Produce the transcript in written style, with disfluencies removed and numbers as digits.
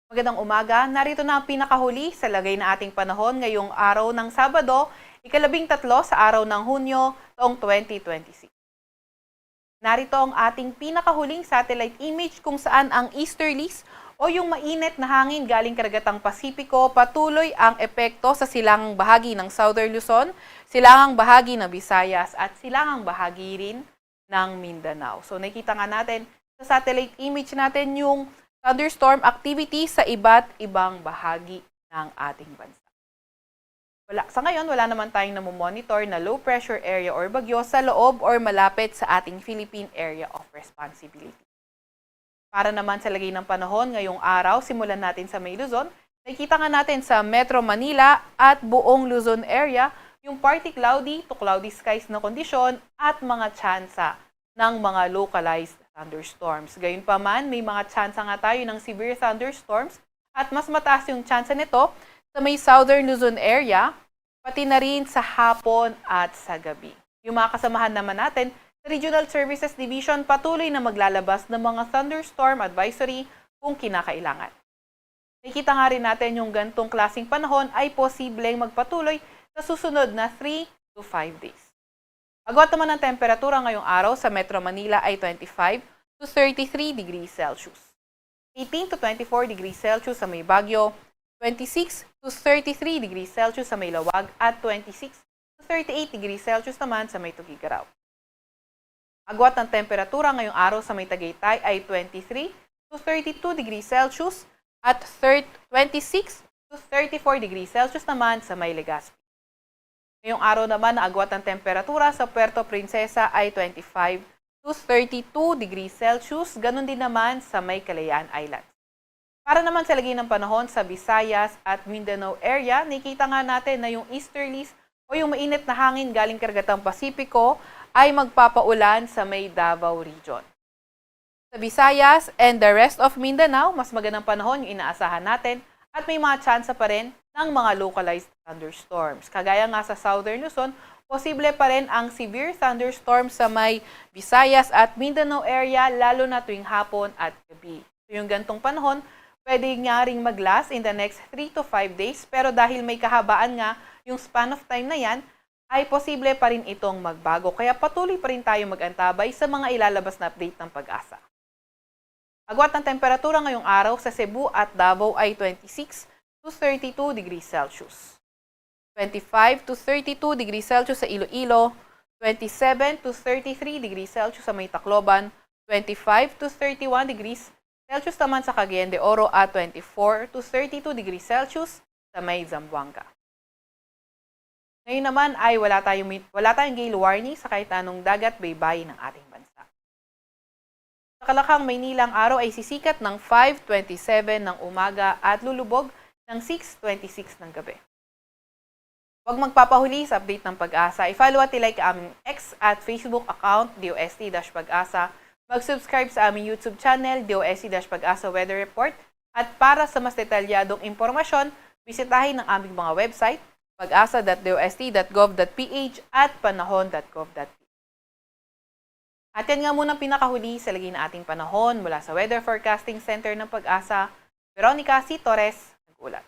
Magandang umaga, narito na ang pinakahuli sa lagay na ating panahon ngayong araw ng Sabado, ika-13 sa araw ng Hunyo, taong 2026. Narito ang ating pinakahuling satellite image kung saan ang easterlies o yung mainit na hangin galing karagatang Pasipiko patuloy ang epekto sa silangang bahagi ng Southern Luzon, silangang bahagi ng Visayas at silangang bahagi rin ng Mindanao. So nakita nga natin sa satellite image natin yung thunderstorm activity sa iba't ibang bahagi ng ating bansa. Sa ngayon, wala naman tayong namomonitor na low pressure area or bagyo sa loob or malapit sa ating Philippine Area of Responsibility. Para naman sa lagay ng panahon ngayong araw, simulan natin sa May Luzon. Nakikita nga natin sa Metro Manila at buong Luzon area yung partly cloudy to cloudy skies na kondisyon at mga tsansa ng mga localized thunderstorms. Gayunpaman, may mga tsansa nga tayo ng severe thunderstorms at mas mataas yung tsansa nito sa may Southern Luzon area, pati na rin sa hapon at sa gabi. Yung mga kasamahan naman natin sa Regional Services Division patuloy na maglalabas ng mga thunderstorm advisory kung kinakailangan. Nakikita nga rin natin yung gantong klaseng panahon ay posibleng magpatuloy sa susunod na 3 to 5 days. Agwat naman ang temperatura ngayong araw sa Metro Manila ay 25 to 33 degrees Celsius. 18 to 24 degrees Celsius sa may Baguio, 26 to 33 degrees Celsius sa may Lawag at 26 to 38 degrees Celsius naman sa may Tugigaraw. Agwat ng temperatura ngayong araw sa may Tagaytay ay 23 to 32 degrees Celsius at 26 to 34 degrees Celsius naman sa may Legazpi. Ngayong araw naman na agwat ng temperatura sa Puerto Princesa ay 25 to 32 degrees Celsius, ganun din naman sa may Kalayaan Islands. Para naman sa lagay ng panahon sa Visayas at Mindanao area, nakikita nga natin na yung easterlies o yung mainit na hangin galing karagatang Pasipiko ay magpapaulan sa may Davao region. Sa Visayas and the rest of Mindanao, mas magandang panahon yung inaasahan natin at may mga tsansa pa rin ng mga localized thunderstorms. Kagaya nga sa Southern Luzon, posible pa rin ang severe thunderstorm sa may Visayas at Mindanao area lalo na tuwing hapon at gabi. So yung gantong panahon, pwede nga ring mag-last in the next 3 to 5 days pero dahil may kahabaan nga yung span of time na yan, ay posible pa rin itong magbago. Kaya patuloy pa rin tayo mag-antabay sa mga ilalabas na update ng Pag-asa. Agwat ng temperatura ngayong araw sa Cebu at Davao ay 26 to 32 degrees Celsius. 25 to 32 degrees Celsius sa Iloilo, 27 to 33 degrees Celsius sa may Tacloban, 25 to 31 degrees Celsius naman sa Cagayan de Oro at 24 to 32 degrees Celsius sa may Zamboanga. Ngayon naman ay wala tayong gale warning sa kahit anong dagat baybayin ng ating bansa. Sa Kalakang, Maynila, ang araw ay sisikat ng 5:27 ng umaga at lulubog ng 6:26 ng gabi. Huwag magpapahuli sa update ng Pag-asa. I-follow at i-like aming X at Facebook account, DOST-Pag-asa. Mag-subscribe sa aming YouTube channel, DOST-Pag-asa Weather Report. At para sa mas detalyadong impormasyon, bisitahin ang aming mga website, pag-asa.dost.gov.ph at panahon.gov.ph. At yan nga muna pinakahuli sa lagay na ating panahon mula sa Weather Forecasting Center ng Pag-asa. Veronica C. Torres, nag-ulat.